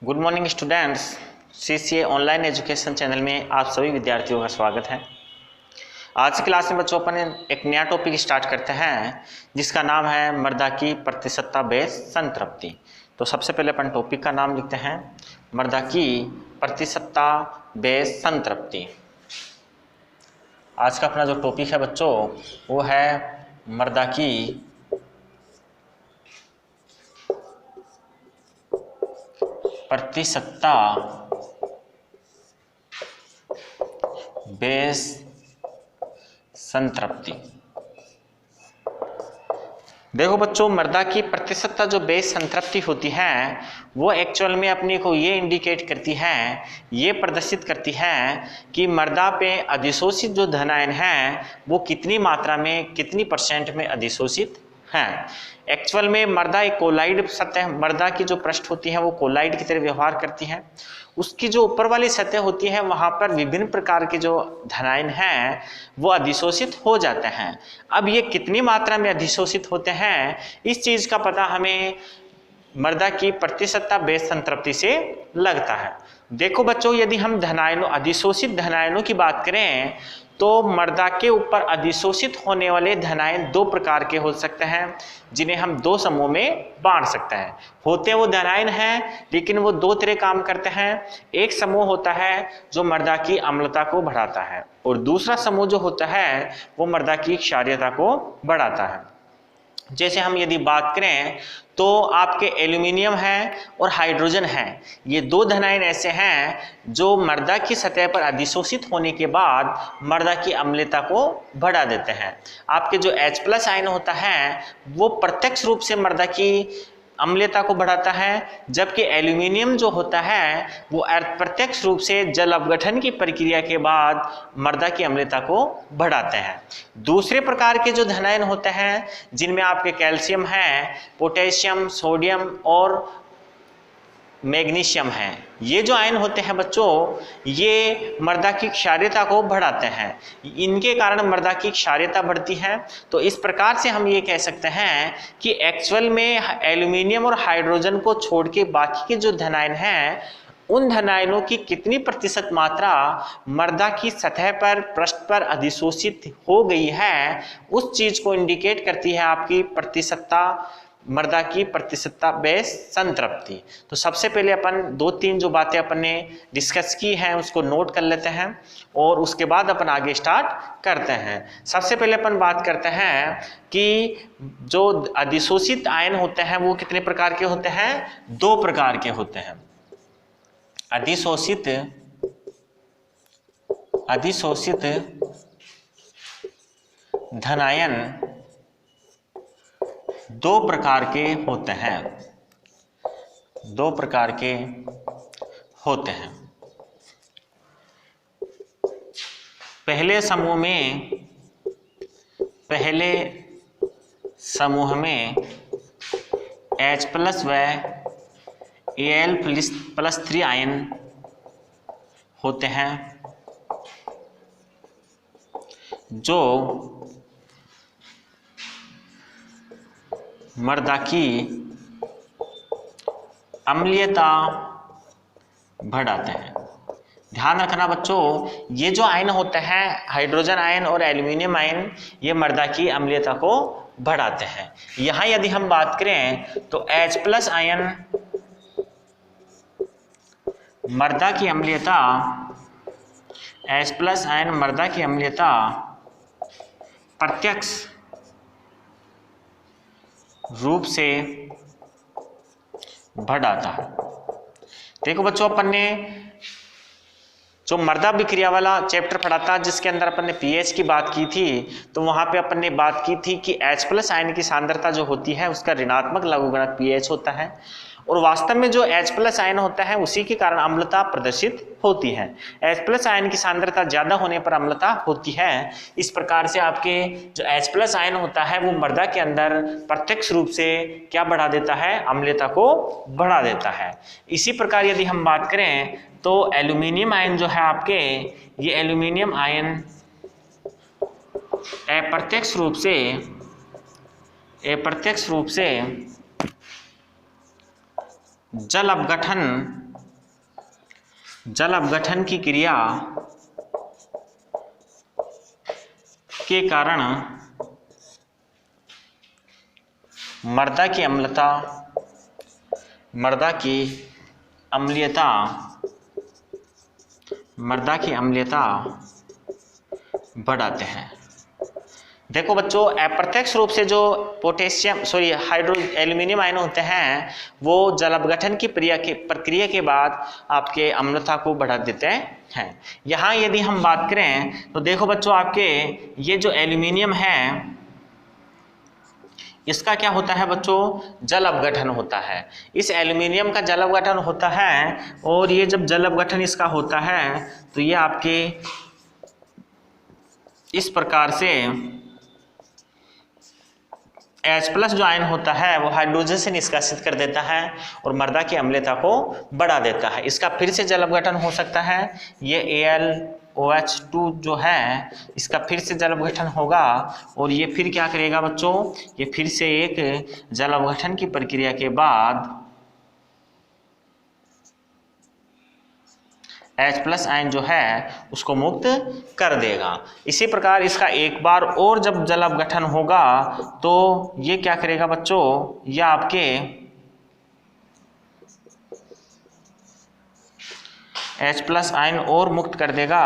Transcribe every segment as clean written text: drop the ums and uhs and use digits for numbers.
Good morning students. CCA online education channel में आप सभी विद्यार्थियों का स्वागत है। आज की क्लास में बच्चों अपन एक नया टॉपिक स्टार्ट करते हैं जिसका नाम है मर्दा की प्रतिशतता बेस संतृप्ति। तो सबसे पहले अपन टॉपिक का नाम लिखते हैं मर्दा की प्रतिशतता बेस संतृप्ति। आज का अपना जो टॉपिक है बच्चों वो है मर्दा की प्रतिशतता बेस संतृप्ति। देखो बच्चों, मर्दा की प्रतिशतता जो बेस संतृप्ति होती है वो एक्चुअल में अपने को ये इंडिकेट करती है, ये प्रदर्शित करती है कि मर्दा पे अधिशोषित जो धनायन है वो कितनी मात्रा में, कितनी % में अधिशोषित हैं। एक्चुअल में मर्दा एक कोलाइड सतह, मर्दा की जो पृष्ठ होती है वो कोलाइड की तरह व्यवहार करती है। उसकी जो ऊपर वाली सतह होती है वहां पर विभिन्न प्रकार के जो धनायन हैं वो अधिशोषित हो जाते हैं। अब ये कितनी मात्रा में अधिशोषित होते हैं इस चीज का पता हमें मर्दा की प्रतिशतता बेस संतृप्ति से लगता है। देखो बच्चों, यदि हम धनायनों, अधिशोषित धनायनों की बात करें तो मर्दा के ऊपर अधिशोषित होने वाले धनायन दो प्रकार के हो सकते हैं जिन्हें हम दो समूह में बांट सकते हैं। होते वो धनायन हैं लेकिन वो दो तरह काम करते हैं। एक समूह होता है जो मर्दा की अम्लता को बढ़ाता है और दूसरा समूह जो होता है वो मर्दा की क्षारीयता को बढ़ाता है। जैसे हम यदि बात करें तो आपके एल्यूमिनियम है और हाइड्रोजन है, ये दो धनायन ऐसे हैं जो मर्दा की सतह पर अधिशोषित होने के बाद मर्दा की अम्लता को बढ़ा देते हैं। आपके जो H+ आयन होता है वो प्रत्यक्ष रूप से मर्दा की अम्लता को बढ़ाता है, जबकि एल्यूमिनियम जो होता है वो प्रत्यक्ष रूप से जल अपघटन की प्रक्रिया के बाद मर्दा की अम्लता को बढ़ाते हैं। दूसरे प्रकार के जो धनायन होते हैं जिनमें आपके कैल्शियम है, पोटेशियम, सोडियम और मैग्नीशियम है, ये जो आयन होते हैं बच्चों ये मर्दा की क्षारीयता को बढ़ाते हैं। इनके कारण मर्दा की क्षारीयता बढ़ती है। तो इस प्रकार से हम ये कह सकते हैं कि एक्चुअल में एल्यूमिनियम और हाइड्रोजन को छोड़ के बाकी के जो धनायन हैं उन धनायनों की कितनी प्रतिशत मात्रा मर्दा की सतह पर, पृष्ठ पर अधिशोषित हो गई है उस चीज को इंडिकेट करती है आपकी प्रतिशतता, मर्दा की प्रतिशतता बेस संतृप्ति। तो सबसे पहले अपन दो तीन जो बातें अपन ने डिस्कस की हैं उसको नोट कर लेते हैं और उसके बाद अपन आगे स्टार्ट करते हैं। सबसे पहले अपन बात करते हैं कि जो अधिशोषित आयन होते हैं वो कितने प्रकार के होते हैं? दो प्रकार के होते हैं। अधिशोषित धनायन दो प्रकार के होते हैं, दो प्रकार के होते हैं। पहले समूह में H+ व Al+3 आयन होते हैं जो मर्दा की अम्लीयता बढ़ाते हैं। ध्यान रखना बच्चों, ये जो आयन होते हैं हाइड्रोजन आयन और एल्यूमिनियम आयन ये मर्दा की अम्लीयता को बढ़ाते हैं। यहां यदि हम बात करें तो H+ आयन मर्दा की अम्लीयता, H+ आयन मर्दा की अम्लीयता प्रत्यक्ष रूप से बढ़ाता है। देखो बच्चों, अपन ने जो मर्दा विक्रिया वाला चैप्टर पढ़ा था जिसके अंदर अपन ने पीएच की बात की थी तो वहां पे अपन ने बात की थी कि H+ आयन की सांद्रता जो होती है उसका ऋणात्मक लघुगणक पीएच होता है और वास्तव में जो H+ आयन होता है उसी के कारण अम्लता प्रदर्शित होती है। H+ आयन की सांद्रता ज्यादा होने पर अम्लता होती है। इस प्रकार से आपके जो H+ आयन होता है वो मर्दा के अंदर प्रत्यक्ष रूप से क्या बढ़ा देता है? अम्लता को बढ़ा देता है। इसी प्रकार यदि हम बात करें तो एल्यूमिनियम आयन जो है आपके, ये एल्यूमिनियम आयन अप्रत्यक्ष रूप से जल अपघटन जल अपघटन की क्रिया के कारण मृदा की अम्लता बढ़ाते हैं। देखो बच्चों, अप्रत्यक्ष रूप से जो एल्यूमिनियम आयन होते हैं वो जल अपघटन की प्रक्रिया के बाद आपके अम्लता को बढ़ा देते हैं। यहाँ यदि हम बात करें तो देखो बच्चों, आपके ये जो एल्यूमिनियम है इसका क्या होता है बच्चों, जल अपघटन होता है। इस एल्यूमिनियम का जल अपघटन होता है और ये जब जल अपघटन इसका होता है तो ये आपके इस प्रकार से H+ जो आयन होता है वो हाइड्रोजन से निष्कासित कर देता है और मृदा की अम्लता को बढ़ा देता है। इसका फिर से जल अपघटन हो सकता है। ये AlOH2 जो है इसका फिर से जल अपघटन होगा और ये फिर क्या करेगा बच्चों, ये फिर से एक जल अपघटन की प्रक्रिया के बाद H+ आयन जो है उसको मुक्त कर देगा। इसी प्रकार इसका एक बार और जब जल अपघटन होगा तो ये क्या करेगा बच्चों, ये आपके H+ आयन और मुक्त कर देगा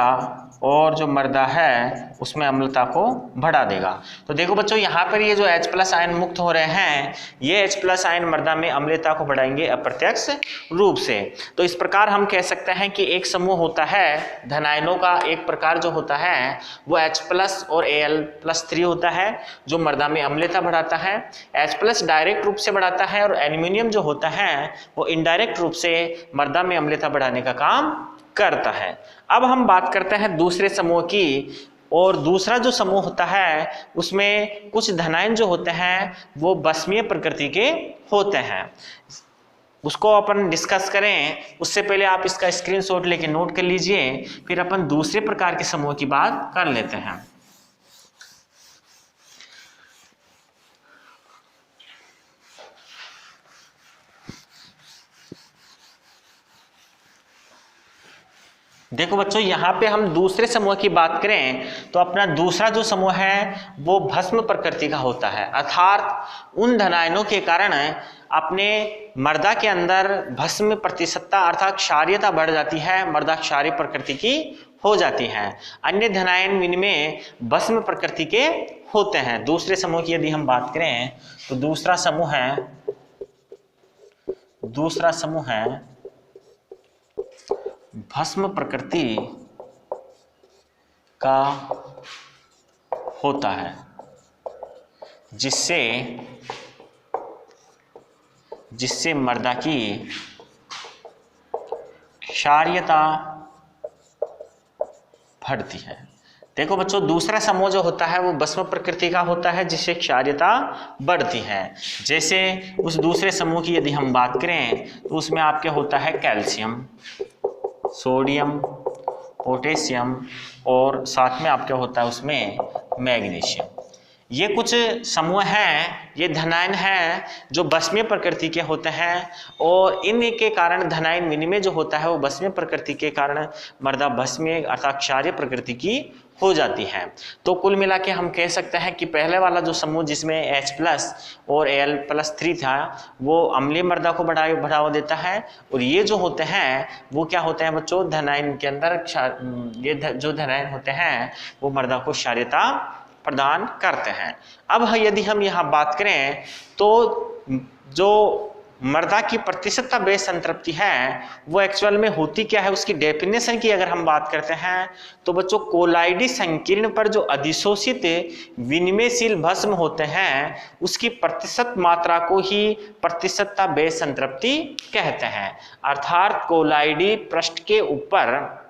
और जो मृदा है उसमें अम्लता को बढ़ा देगा। तो देखो बच्चों, यहाँ पर ये जो H+ आयन मुक्त हो रहे हैं ये H+ आयन मृदा में अम्लता को बढ़ाएंगे अप्रत्यक्ष रूप से। तो इस प्रकार हम कह सकते हैं कि एक समूह होता है धन आयनों का, एक प्रकार जो होता है वो H+ और Al+3 होता है जो मृदा में अम्लता बढ़ाता है। H+ डायरेक्ट रूप से बढ़ाता है और एल्यूमिनियम जो होता है वो इनडायरेक्ट रूप से मृदा में अम्लता बढ़ाने का काम करता है। अब हम बात करते हैं दूसरे समूह की, और दूसरा जो समूह होता है उसमें कुछ धनायन जो होते हैं वो बस्मीय प्रकृति के होते हैं। उसको अपन डिस्कस करें उससे पहले आप इसका स्क्रीनशॉट लेके नोट कर लीजिए, फिर अपन दूसरे प्रकार के समूह की बात कर लेते हैं। देखो बच्चों, यहाँ पे हम दूसरे समूह की बात करें तो अपना दूसरा जो समूह है वो भस्म प्रकृति का होता है, अर्थात उन धनायनों के कारण अपने मृदा के अंदर भस्म प्रतिशतता अर्थात क्षारीयता बढ़ जाती है, मृदा क्षारीय प्रकृति की हो जाती है। अन्य धनायन इनमें भस्म प्रकृति के होते हैं। दूसरे समूह की यदि हम बात करें तो दूसरा समूह है भस्म प्रकृति का होता है, जिससे मृदा की क्षारीयता बढ़ती है। देखो बच्चों, दूसरा समूह जो होता है वो भस्म प्रकृति का होता है जिससे क्षारीयता बढ़ती है। जैसे उस दूसरे समूह की यदि हम बात करें तो उसमें आपके होता है कैल्शियम, सोडियम, पोटेशियम और साथ में आपके होता है उसमें मैग्नीशियम। ये कुछ समूह हैं, ये धनायन हैं जो भस्मीय प्रकृति के होते हैं और इनके कारण धनायन विनिमय जो होता है वो भस्मीय प्रकृति के कारण मृदा भस्मीय अर्थात क्षारीय प्रकृति की हो जाती है। तो कुल मिला के हम कह सकते हैं कि पहले वाला जो समूह जिसमें H+ और Al+3 था वो अम्लीय मृदा को बढ़ावा देता है, और ये जो होते हैं वो क्या होते हैं बच्चों, धनायन के अंदर ये जो धनायन होते हैं वो मृदा को क्षारीयता प्रदान करते हैं। अब यदि हम यहाँ बात करें तो जो मृदा की प्रतिशतता बेस संतृप्ति है वो एक्चुअल में होती क्या है, उसकी डेफिनेशन की अगर हम बात करते हैं तो बच्चों कोलाइडी संकीर्ण पर जो अधिशोषित विनिमयशील भस्म होते हैं उसकी प्रतिशत मात्रा को ही प्रतिशतता बेस संतृप्ति कहते हैं। अर्थात कोलाइडी पृष्ठ के ऊपर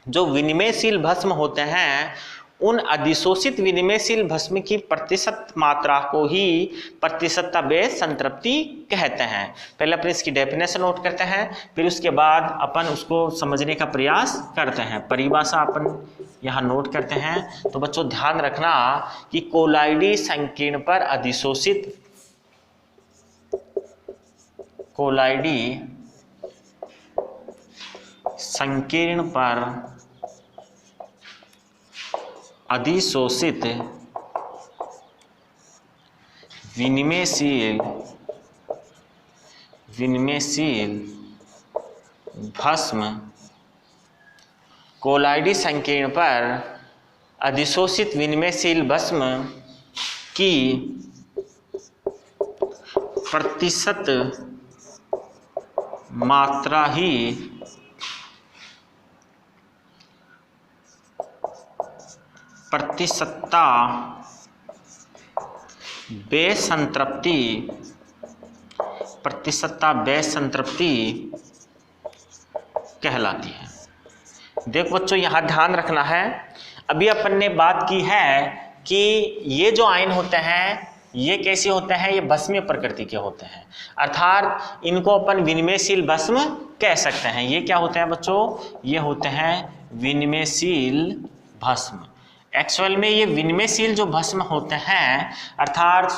जो विनिमयशील भस्म होते हैं उन अधिशोषित विनिमयशील भस्म की प्रतिशत मात्रा को ही प्रतिशतता बेस संतृप्ति कहते हैं। पहले अपन इसकी डेफिनेशन नोट करते हैं, फिर उसके बाद अपन उसको समझने का प्रयास करते हैं। परिभाषा अपन यहाँ नोट करते हैं। तो बच्चों ध्यान रखना कि कोलाइडी संकीर्ण पर अधिशोषित संकीर्ण पर अधिशोषित विनिमयशील भस्म कोलाइडी संकीर्ण पर अधिशोषित विनिमयशील भस्म की प्रतिशत मात्रा ही प्रतिशतता बेसंतृप्ति कहलाती है। देखो बच्चों, यहाँ ध्यान रखना है, अभी अपन ने बात की है कि ये जो आयन होते हैं ये कैसे होते हैं, ये भस्मीय प्रकृति के होते हैं, अर्थात इनको अपन विनिमयशील भस्म कह सकते हैं। ये क्या होते हैं बच्चों, ये होते हैं विनिमयशील भस्म। एक्चुअल में ये विनिमयशील जो भस्म होते हैं, अर्थात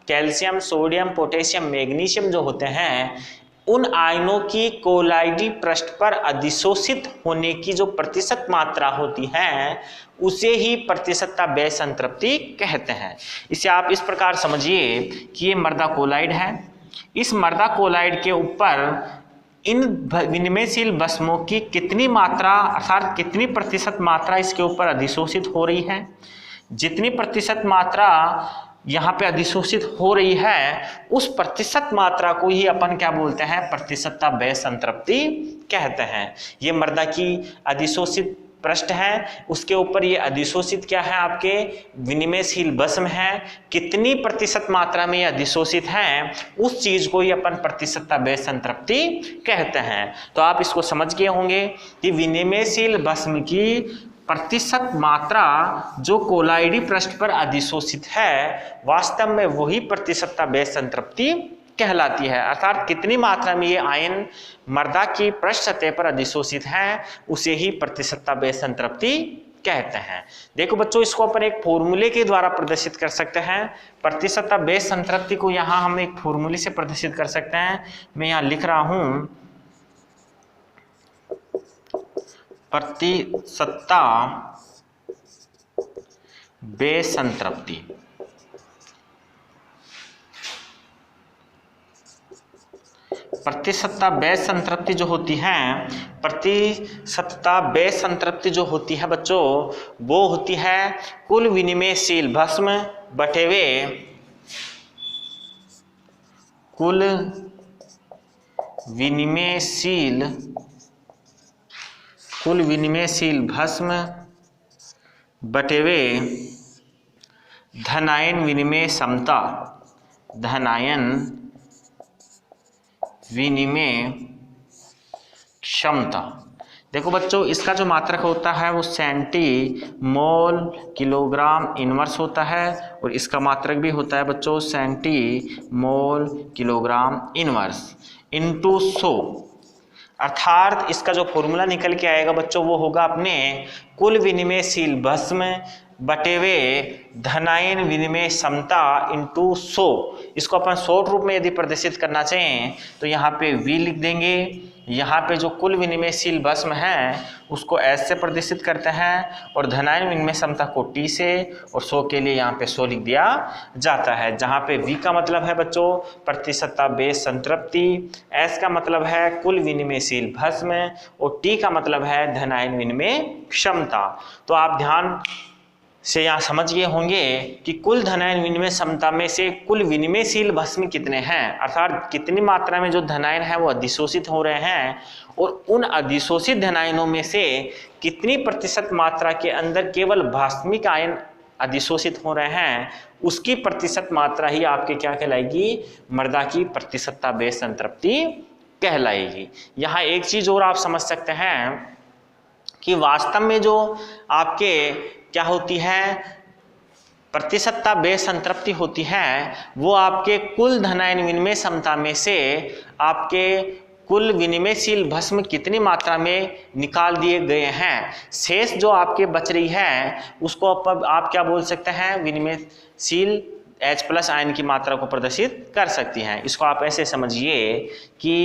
कैल्शियम, सोडियम, पोटेशियम, मैग्नीशियम जो होते हैं, उन आयनों की कोलाइडी पृष्ठ पर अधिशोषित होने की जो प्रतिशत मात्रा होती है उसे ही प्रतिशतता बेसंतृप्ति कहते हैं। इसे आप इस प्रकार समझिए कि ये मर्दा कोलाइड है, इस मर्दा कोलाइड के ऊपर इन विनिमयशील भस्मों की कितनी मात्रा अर्थात कितनी प्रतिशत मात्रा इसके ऊपर अधिशोषित हो रही है, जितनी प्रतिशत मात्रा यहाँ पे अधिशोषित हो रही है उस प्रतिशत मात्रा को ही अपन क्या बोलते हैं, प्रतिशतता बेसंतृप्ति कहते हैं। ये मर्दा की अधिशोषित पृष्ठ है, उसके ऊपर ये अधिशोषित क्या है, आपके विनिमयशील भस्म है, कितनी प्रतिशत मात्रा में ये अधिशोषित है उस चीज को ही अपन प्रतिशतता बेसंतृप्ति कहते हैं। तो आप इसको समझ गए होंगे कि विनिमयशील भस्म की प्रतिशत मात्रा जो कोलाइडी पृष्ठ पर अधिशोषित है वास्तव में वही प्रतिशतता बेसंतृप्ति कहलाती है, अर्थात कितनी मात्रा में ये आयन मर्दा की पृष्ठ सतह पर अधिशोषित है उसे ही प्रतिशतता बेसंतृप्ति कहते हैं। देखो बच्चों, इसको अपन एक फॉर्मूले के द्वारा प्रदर्शित कर सकते हैं। प्रतिशतता बेसंतृप्ति को यहाँ हम एक फॉर्मूले से प्रदर्शित कर सकते हैं। मैं यहाँ लिख रहा हूं, प्रतिशतता बेसंतृप्ति। प्रतिशतता बेसंतृप्ति जो होती है, प्रतिशतता बेसंतृप्ति जो होती है बच्चों, वो होती है कुल विनिमयशील भस्म बटे हुए कुल विनिमयशील भस्म बटे हुए धनायन विनिमय क्षमता, धनायन विनिमय क्षमता। देखो बच्चों, इसका जो मात्रक होता है वो सेंटीमोल किलोग्राम इनवर्स होता है और इसका मात्रक भी होता है बच्चों सेंटीमोल किलोग्राम इनवर्स इंटू 100, अर्थात इसका जो फॉर्मूला निकल के आएगा बच्चों वो होगा अपने कुल विनिमयशील भस्म बटे हुए धनायन विनिमय क्षमता इंटू 100। इसको अपन शॉर्ट रूप में यदि प्रदर्शित करना चाहें तो यहाँ पे V लिख देंगे, यहाँ पे जो कुल विनिमयशील भस्म है उसको S से प्रदर्शित करते हैं और धनायन विनिमय क्षमता को T से और 100 के लिए यहाँ पे 100 लिख दिया जाता है, जहाँ पे V का मतलब है बच्चों प्रतिशतता बेसंतृप्ति, S का मतलब है कुल विनिमयशील भस्म और T का मतलब है धनायन विनिमय क्षमता। तो आप ध्यान से यहाँ समझ गए होंगे कि कुल धनायन विनिमय क्षमता में से कुल विनिमयशील भस्म कितने हैं, अर्थात कितनी मात्रा में जो धनायन है वो अधिशोषित हो रहे हैं और उन अधिशोषित धनायनों में से कितनी प्रतिशत मात्रा के अंदर केवल भास्मिक आयन अधिशोषित हो रहे हैं उसकी प्रतिशत मात्रा ही आपके क्या कहलाएगी, मर्दा की प्रतिशतता बेसंतृप्ति कहलाएगी। यहाँ एक चीज और आप समझ सकते हैं कि वास्तव में जो आपके क्या होती है प्रतिशतता बेसंतृप्ति होती है वो आपके कुल धनायन विनिमय क्षमता में से आपके कुल विनिमयशील भस्म कितनी मात्रा में निकाल दिए गए हैं, शेष जो आपके बच रही है उसको आप क्या बोल सकते हैं, विनिमयशील H+ आयन की मात्रा को प्रदर्शित कर सकती हैं। इसको आप ऐसे समझिए कि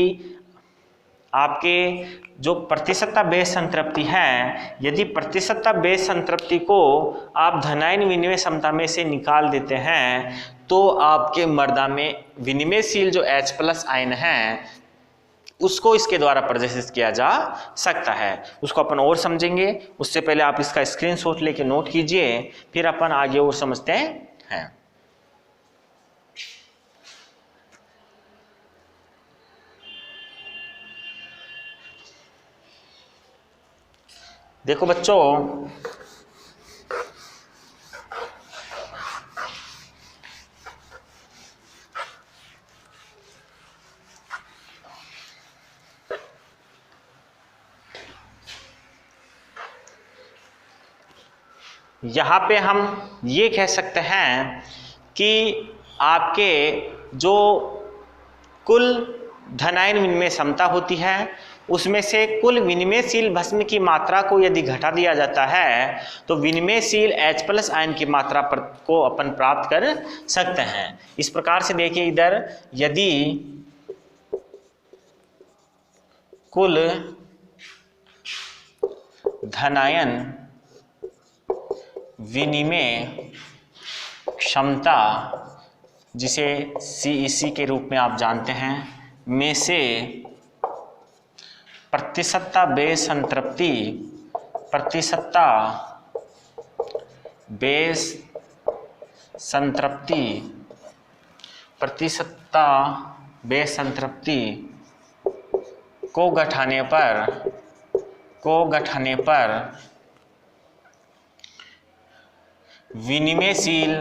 आपके जो प्रतिशतता बेस संतृप्ति है, यदि प्रतिशतता बेस संतृप्ति को आप धनायन विनिमय क्षमता में से निकाल देते हैं तो आपके मृदा में विनिमयशील जो H+ आयन है उसको इसके द्वारा प्रदर्शित किया जा सकता है। उसको अपन और समझेंगे, उससे पहले आप इसका स्क्रीनशॉट लेके नोट कीजिए, फिर अपन आगे और समझते हैं। देखो बच्चों, यहाँ पे हम ये कह सकते हैं कि आपके जो कुल धनायन विनिमय क्षमता होती है उसमें से कुल विनिमयशील भस्म की मात्रा को यदि घटा दिया जाता है तो विनिमयशील H+ आयन की मात्रा को अपन प्राप्त कर सकते हैं। इस प्रकार से देखिए इधर, यदि कुल धनायन विनिमय क्षमता, जिसे CEC के रूप में आप जानते हैं, में से प्रतिशतता बेस संतृप्ति, प्रतिशतता बेस संतृप्ति, प्रतिशतता बेस संतृप्ति को घटाने पर विनिमयशील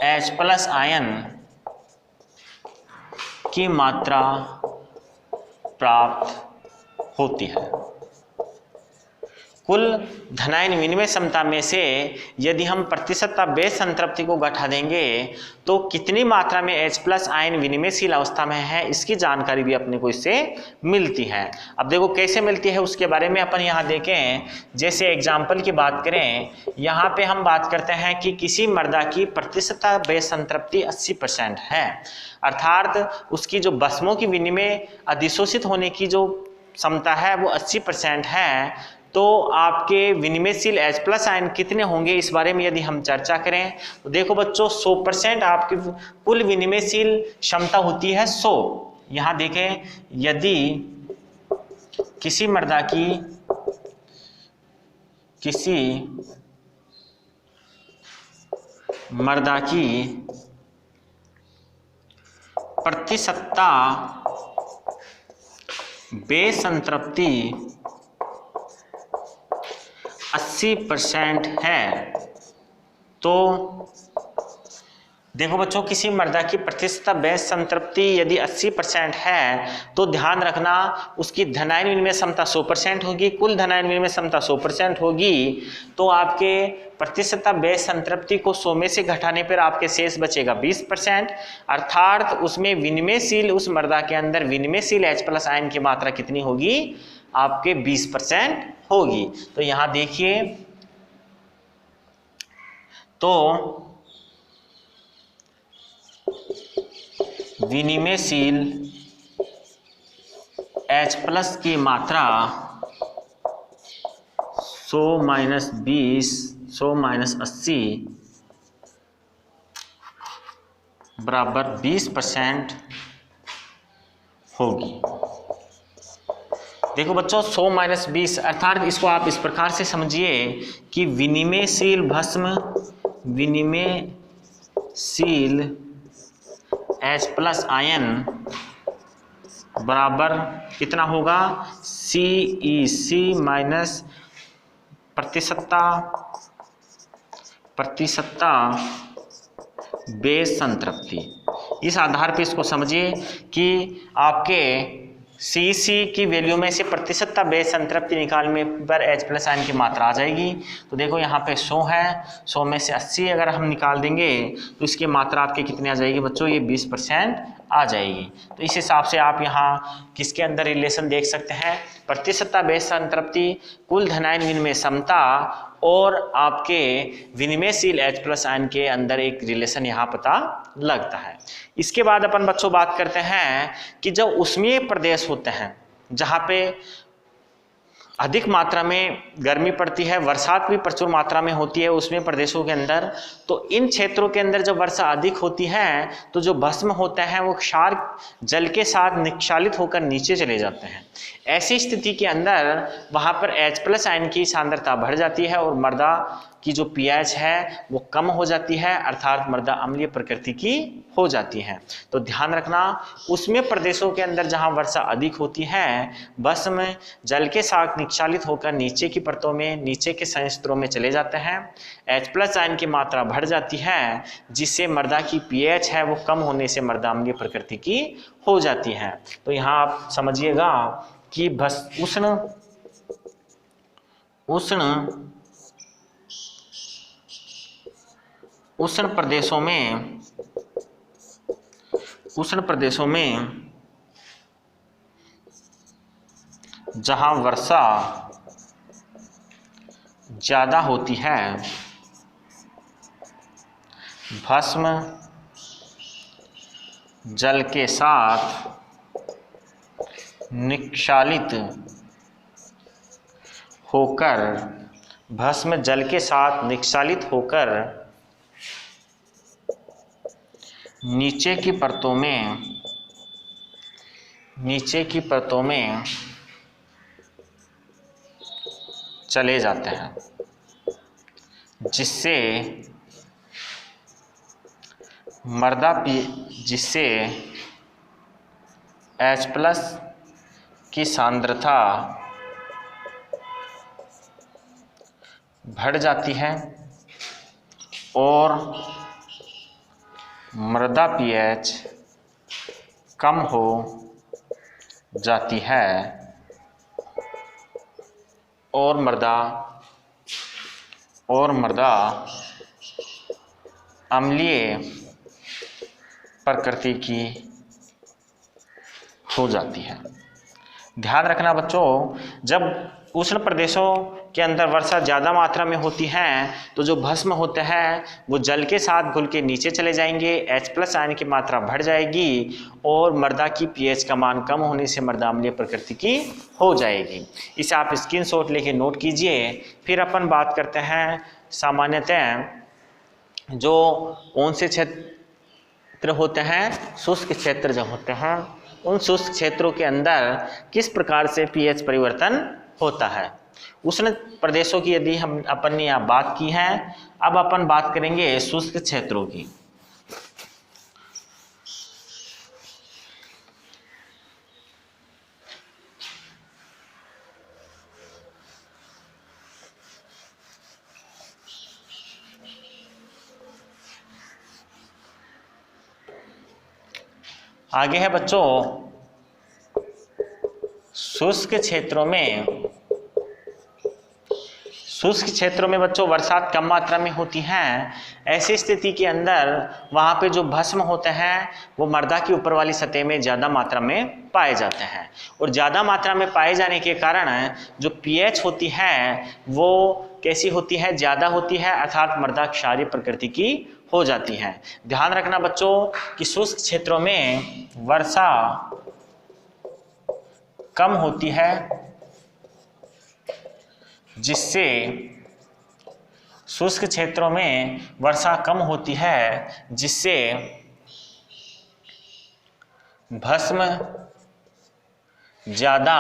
H+ आयन की मात्रा प्राप्त होती है। कुल धनायन विनिमय क्षमता में से यदि हम प्रतिशतता बेस संतृप्ति को घटा देंगे तो कितनी मात्रा में H+ आयन विनिमयशील अवस्था में है, इसकी जानकारी भी अपने को इससे मिलती है। अब देखो कैसे मिलती है उसके बारे में अपन यहाँ देखें। जैसे एग्जाम्पल की बात करें, यहाँ पे हम बात करते हैं कि किसी मृदा की प्रतिशतता बेस संतृप्ति 80% है, अर्थात उसकी जो भस्मों की विनिमय अधिशोषित होने की जो क्षमता है वो 80% है। तो आपके विनिमयशील H+ आयन कितने होंगे, इस बारे में यदि हम चर्चा करें तो देखो बच्चों 100% आपकी कुल विनिमयशील क्षमता होती है 100। यहाँ देखें, यदि किसी मृदा की प्रतिशतता बेस संतृप्ति 80% है, तो देखो बच्चों किसी मृदा की प्रतिशतता बेस संतृप्ति यदि 80% है तो ध्यान रखना उसकी धनायन विनिमय क्षमता 100% होगी, कुल धनायन विनिमय क्षमता 100% होगी। तो आपके प्रतिशतता बेस संतृप्ति को 100 में से घटाने पर आपके शेष बचेगा 20%, अर्थात उसमें विनिमयशील, उस मृदा के अंदर विनिमयशील H+ आयन की मात्रा कितनी होगी, आपके 20% होगी। तो यहां देखिए, तो विनिमयशील H+ की मात्रा 100 - 20, 100 - 80 बराबर 20% होगी। देखो बच्चों 100 - 20 अर्थात इसको आप इस प्रकार से समझिए कि विनिमयशील भस्म, विनिमयशील H+ आयन बराबर कितना होगा, CEC माइनस प्रतिशतता बेस संतृप्ति। इस आधार पे इसको समझिए कि आपके CEC की वैल्यू में से प्रतिशतता बेस संतृप्ति निकालने पर H+ आयन की मात्रा आ जाएगी। तो देखो यहाँ पे 100 है, 100 में से 80 अगर हम निकाल देंगे तो इसकी मात्रा आपके कितनी आ जाएगी बच्चों, ये 20% आ जाएगी। तो इस हिसाब से आप यहाँ किसके अंदर रिलेशन देख सकते हैं, प्रतिशतता बेस संतृप्ति, कुल धनायन विनिमय क्षमता और आपके विनिमयशील H+ आयन के अंदर एक रिलेशन यहाँ पता लगता है। इसके बाद अपन बच्चों बात करते हैं कि जो उष्मीय प्रदेश होते हैं जहाँ पे अधिक मात्रा में गर्मी पड़ती है, बरसात भी प्रचुर मात्रा में होती है उष्मीय प्रदेशों के अंदर, तो इन क्षेत्रों के अंदर जब वर्षा अधिक होती है तो जो भस्म होते हैं वो क्षार जल के साथ निक्षालित होकर नीचे चले जाते हैं। ऐसी स्थिति के अंदर वहाँ पर H+ आयन की सांद्रता बढ़ जाती है और मृदा की जो pH है वो कम हो जाती है, अर्थात मृदा अम्लीय प्रकृति की हो जाती है। तो ध्यान रखना, उष्मीय प्रदेशों के अंदर जहाँ वर्षा अधिक होती है, भस्म जल के साथ निक्षालित होकर नीचे की परतों में, नीचे के संस्तरों में चले जाते हैं। H+ आयन की मात्रा बढ़ जाती है जिससे मृदा की pH है वो कम होने से मृदा अम्लीय प्रकृति की हो जाती है। तो यहाँ आप समझिएगा कि उष्ण प्रदेशों में जहां वर्षा ज्यादा होती है, भस्म जल के साथ निक्षालित होकर नीचे की परतों में चले जाते हैं, जिससे H+ की सांद्रता बढ़ जाती है और मृदा pH कम हो जाती है और मृदा अम्लीय प्रकृति की हो जाती है। ध्यान रखना बच्चों, जब उष्ण प्रदेशों के अंदर वर्षा ज़्यादा मात्रा में होती है तो जो भस्म होते हैं वो जल के साथ घुल के नीचे चले जाएंगे, H+ आयन की मात्रा बढ़ जाएगी और मृदा की pH का मान कम होने से मृदा अम्लीय प्रकृति की हो जाएगी। इसे आप स्क्रीनशॉट लेके नोट कीजिए। फिर अपन बात करते हैं सामान्यतः जो कौन से क्षेत्र होते हैं, शुष्क क्षेत्र जो होते हैं, उन शुष्क क्षेत्रों के अंदर किस प्रकार से pH परिवर्तन होता है। उष्ण प्रदेशों की यदि अपन ने यहाँ बात की है, अब अपन बात करेंगे शुष्क क्षेत्रों की। आगे है बच्चों शुष्क क्षेत्रों में बच्चों बरसात कम मात्रा में होती है। ऐसी स्थिति के अंदर वहाँ पे जो भस्म होते हैं वो मृदा की ऊपर वाली सतह में ज़्यादा मात्रा में पाए जाते हैं और ज़्यादा मात्रा में पाए जाने के कारण जो pH होती है वो कैसी होती है, ज़्यादा होती है, अर्थात मृदा क्षारीय प्रकृति की हो जाती है। ध्यान रखना बच्चों कि शुष्क क्षेत्रों में वर्षा कम होती है जिससे भस्म ज़्यादा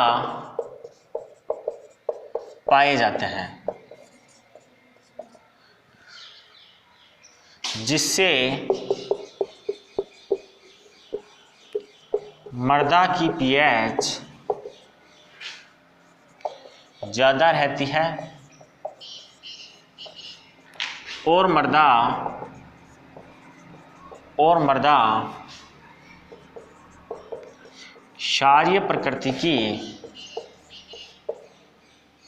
पाए जाते हैं, जिससे मृदा की pH ज़्यादा रहती है और मृदा क्षारीय प्रकृति की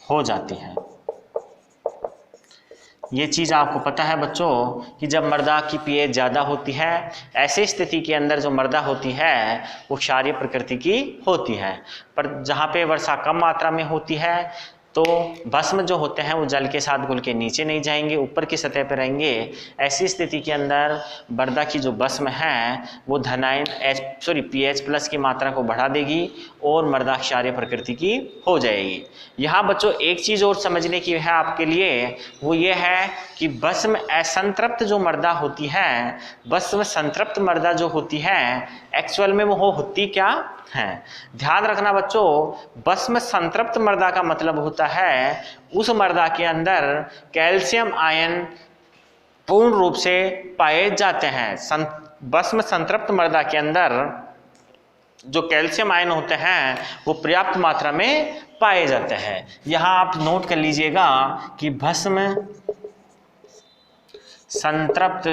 हो जाती है। ये चीज़ आपको पता है बच्चों कि जब मृदा की pH ज़्यादा होती है, ऐसी स्थिति के अंदर जो मृदा होती है वो क्षारीय प्रकृति की होती है, पर जहाँ पे वर्षा कम मात्रा में होती है तो भस्म जो होते हैं वो जल के साथ घुल के नीचे नहीं जाएंगे, ऊपर की सतह पर रहेंगे। ऐसी स्थिति के अंदर मृदा की जो भस्म है वो धनायन pH+ की मात्रा को बढ़ा देगी और मृदा क्षारीय प्रकृति की हो जाएगी। यहाँ बच्चों एक चीज और समझने की है आपके लिए, वो ये है कि भस्म असंतृप्त जो मृदा होती है, भस्म संतृप्त मृदा जो होती है एक्चुअल में वो होती क्या है। ध्यान रखना बच्चों, भस्म संतृप्त मृदा का मतलब होता है उस मृदा के अंदर कैल्शियम आयन पूर्ण रूप से पाए जाते हैं। भस्म संतृप्त मृदा के अंदर जो कैल्शियम आयन होते हैं वो पर्याप्त मात्रा में पाए जाते हैं। यहां आप नोट कर लीजिएगा कि भस्म संतृप्त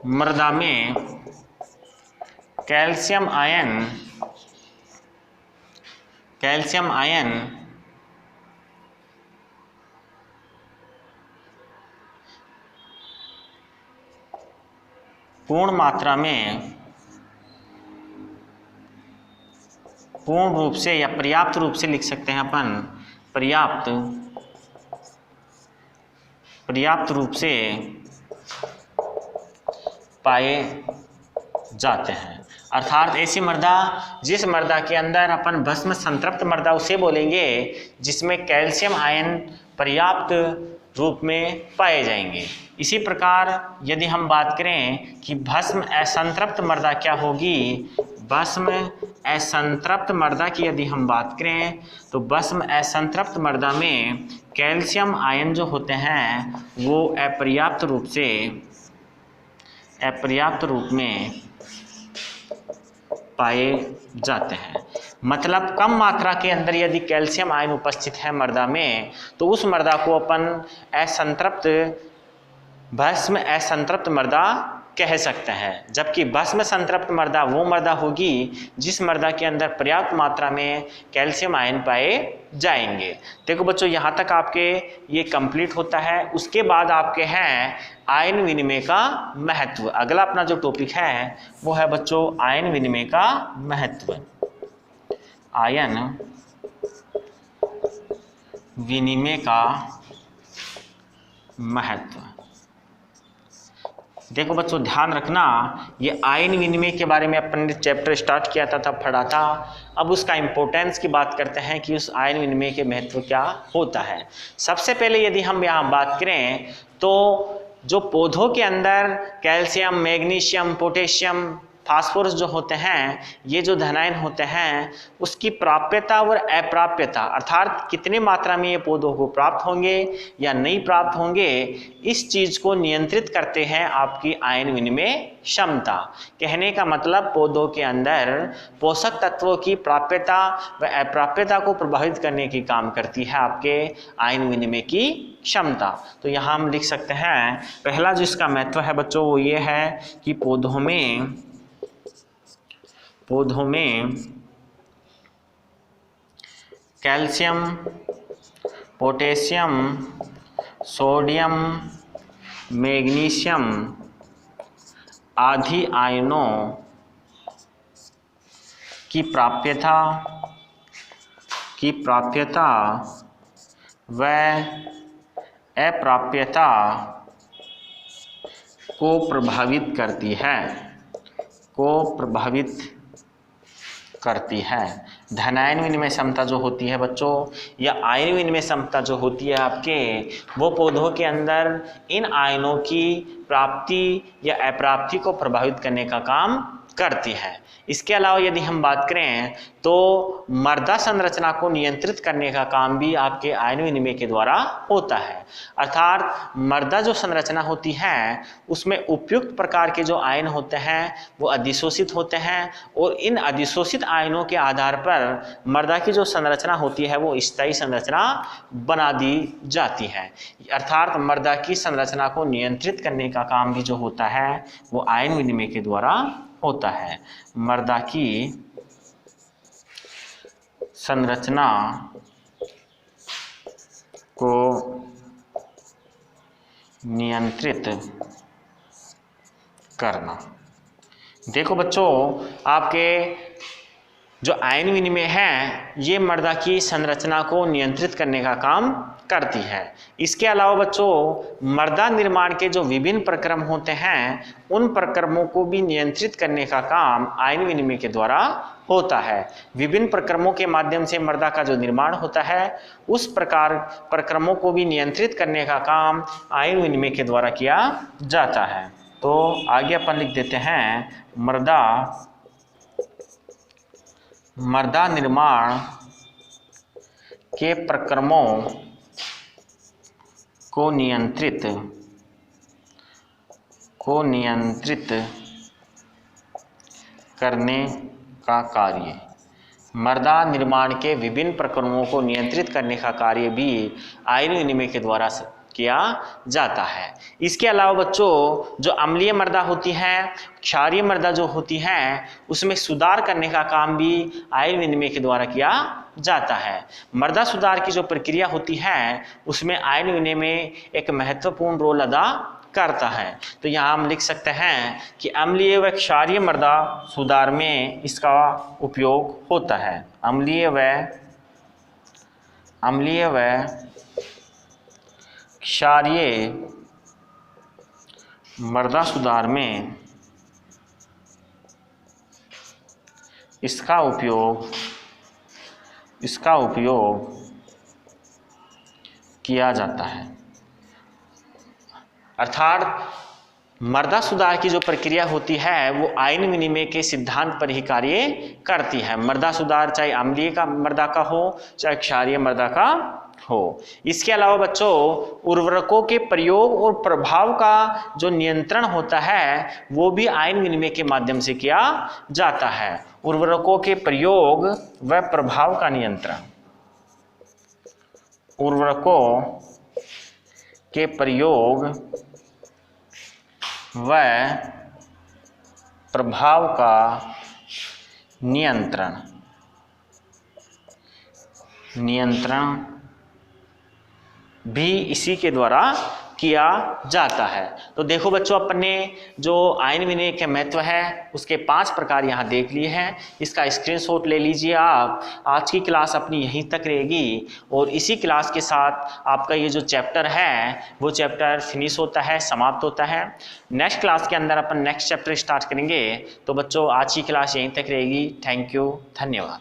मृदा में कैल्शियम आयन पूर्ण मात्रा में, पूर्ण रूप से या पर्याप्त रूप से लिख सकते हैं अपन, पर्याप्त रूप से पाए जाते हैं। अर्थात ऐसी मृदा, जिस मृदा के अंदर अपन भस्म संतृप्त मृदा उसे बोलेंगे जिसमें कैल्शियम आयन पर्याप्त रूप में पाए जाएंगे। इसी प्रकार यदि हम बात करें कि भस्म असंतृप्त मृदा क्या होगी, भस्म असंतृप्त मृदा की यदि हम बात करें तो भस्म असंतृप्त मृदा में कैल्शियम आयन जो होते हैं वो अपर्याप्त रूप में पाए जाते हैं। मतलब कम मात्रा के अंदर यदि कैल्शियम आयन उपस्थित है मृदा में तो उस मृदा को अपन भस्म असंतृप्त मृदा कह सकते हैं। जबकि भस्म संतृप्त मृदा वो मृदा होगी जिस मृदा के अंदर पर्याप्त मात्रा में कैल्शियम आयन पाए जाएंगे। देखो बच्चों यहाँ तक आपके ये कंप्लीट होता है। उसके बाद आपके हैं आयन विनिमय का महत्व। अगला अपना जो टॉपिक है वो है बच्चों आयन विनिमय का महत्व। आयन विनिमय का महत्व। देखो बच्चों ध्यान रखना, ये आयन विनिमय के बारे में अपन ने चैप्टर स्टार्ट किया था, तब पढ़ा था। अब उसका इंपॉर्टेंस की बात करते हैं कि उस आयन विनिमय के महत्व क्या होता है। सबसे पहले यदि हम यहाँ बात करें तो जो पौधों के अंदर कैल्शियम, मैग्नीशियम, पोटेशियम, फास्फोरस जो होते हैं, ये जो धनायन होते हैं उसकी प्राप्यता और अप्राप्यता, अर्थात कितनी मात्रा में ये पौधों को प्राप्त होंगे या नहीं प्राप्त होंगे, इस चीज को नियंत्रित करते हैं आपकी आयन विनिमय क्षमता। कहने का मतलब पौधों के अंदर पोषक तत्वों की प्राप्यता व अप्राप्यता को प्रभावित करने की काम करती है आपके आयन विनिमय की क्षमता। तो यहाँ हम लिख सकते हैं पहला जो इसका महत्व है बच्चों वो ये है कि पौधों में कैल्शियम, पोटेशियम, सोडियम, मैग्नीशियम आदि आयनों की प्राप्यता व अप्राप्यता को प्रभावित करती है। धनायन विनिमय क्षमता जो होती है बच्चों या आयन विनिमय क्षमता जो होती है आपके, वो पौधों के अंदर इन आयनों की प्राप्ति या अप्राप्ति को प्रभावित करने का काम करती है। इसके अलावा यदि हम बात करें तो मृदा संरचना को नियंत्रित करने का काम भी आपके आयन विनिमय के द्वारा होता है। अर्थात मृदा जो संरचना होती है उसमें उपयुक्त प्रकार के जो आयन होते हैं वो अधिशोषित होते हैं और इन अधिशोषित आयनों के आधार पर मृदा की जो संरचना होती है वो स्थायी संरचना बना दी जाती है। अर्थात मृदा की संरचना को नियंत्रित करने का काम भी जो होता है वो आयन विनिमय के द्वारा होता है। मृदा की संरचना को नियंत्रित करना। देखो बच्चों आपके जो आयन विनिमय है ये मृदा की संरचना को नियंत्रित करने का काम करती है। इसके अलावा बच्चों मृदा निर्माण के जो विभिन्न प्रक्रम होते हैं उन प्रक्रमों को भी नियंत्रित करने का काम आयन विनिमय के द्वारा होता है। विभिन्न प्रक्रमों के माध्यम से मृदा का जो निर्माण होता है उस प्रकार प्रक्रमों को भी नियंत्रित करने का काम आयन विनिमय के द्वारा किया जाता है। तो आगे अपन लिख देते हैं मृदा निर्माण के प्रक्रमों को नियंत्रित करने का कार्य। मृदा निर्माण के विभिन्न प्रक्रमों को नियंत्रित करने का कार्य भी आयन विनिमय के द्वारा किया जाता है। इसके अलावा बच्चों जो अम्लीय मृदा होती है, क्षारीय मृदा जो होती है उसमें सुधार करने का काम भी आयन विनिमय के द्वारा किया जाता है। मृदा सुधार की जो प्रक्रिया होती है उसमें आयन विनिमय एक महत्वपूर्ण रोल अदा करता है। तो यहाँ हम लिख सकते हैं कि अम्लीय व क्षारीय मृदा सुधार में इसका उपयोग होता है। अम्लीय व क्षारीय मृदा सुधार में इसका उपयोग किया जाता है। अर्थात मृदा सुधार की जो प्रक्रिया होती है वो आयन विनिमय के सिद्धांत पर ही कार्य करती है। मृदा सुधार चाहे अम्लीय का मृदा का हो चाहे क्षारीय मृदा का हो। इसके अलावा बच्चों उर्वरकों के प्रयोग और प्रभाव का जो नियंत्रण होता है वो भी आयन विनिमय के माध्यम से किया जाता है। उर्वरकों के प्रयोग व प्रभाव का नियंत्रण, उर्वरकों के प्रयोग व प्रभाव का नियंत्रण भी इसी के द्वारा किया जाता है। तो देखो बच्चों अपन ने जो आयन विनिमय के महत्व है उसके 5 प्रकार यहाँ देख लिए हैं। इसका स्क्रीनशॉट ले लीजिए आप। आज की क्लास अपनी यहीं तक रहेगी और इसी क्लास के साथ आपका ये जो चैप्टर है वो चैप्टर फिनिश होता है, समाप्त होता है। नेक्स्ट क्लास के अंदर अपन नेक्स्ट चैप्टर स्टार्ट करेंगे। तो बच्चों आज की क्लास यहीं तक रहेगी। थैंक यू, धन्यवाद।